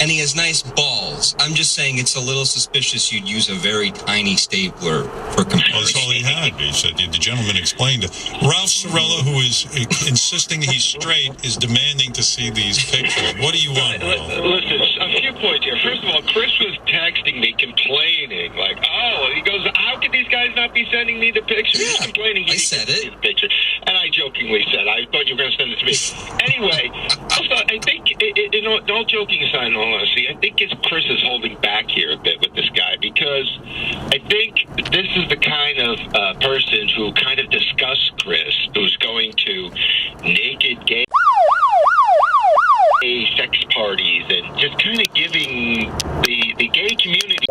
and he has nice balls. I'm just saying it's a little suspicious you'd use a very tiny stapler for comparison. Well, that's all he had. He said, the gentleman explained it. Ralph Sorella, who is insisting he's straight, is demanding to see these pictures. What do you want, Ralph? Listen, a few points here. First of all, Chris was texting me complaining, like, he goes, how could these guys not be sending me the picture? He's complaining. I said it. The picture. And I jokingly said, I thought you were going to send it to me. Anyway, also, I think, all joking aside, in all honesty, I think Chris is holding back here a bit with this guy, because I think this is the kind of person who kind of disgusts Chris, who's going to naked gay sex parties and just kind of giving the gay community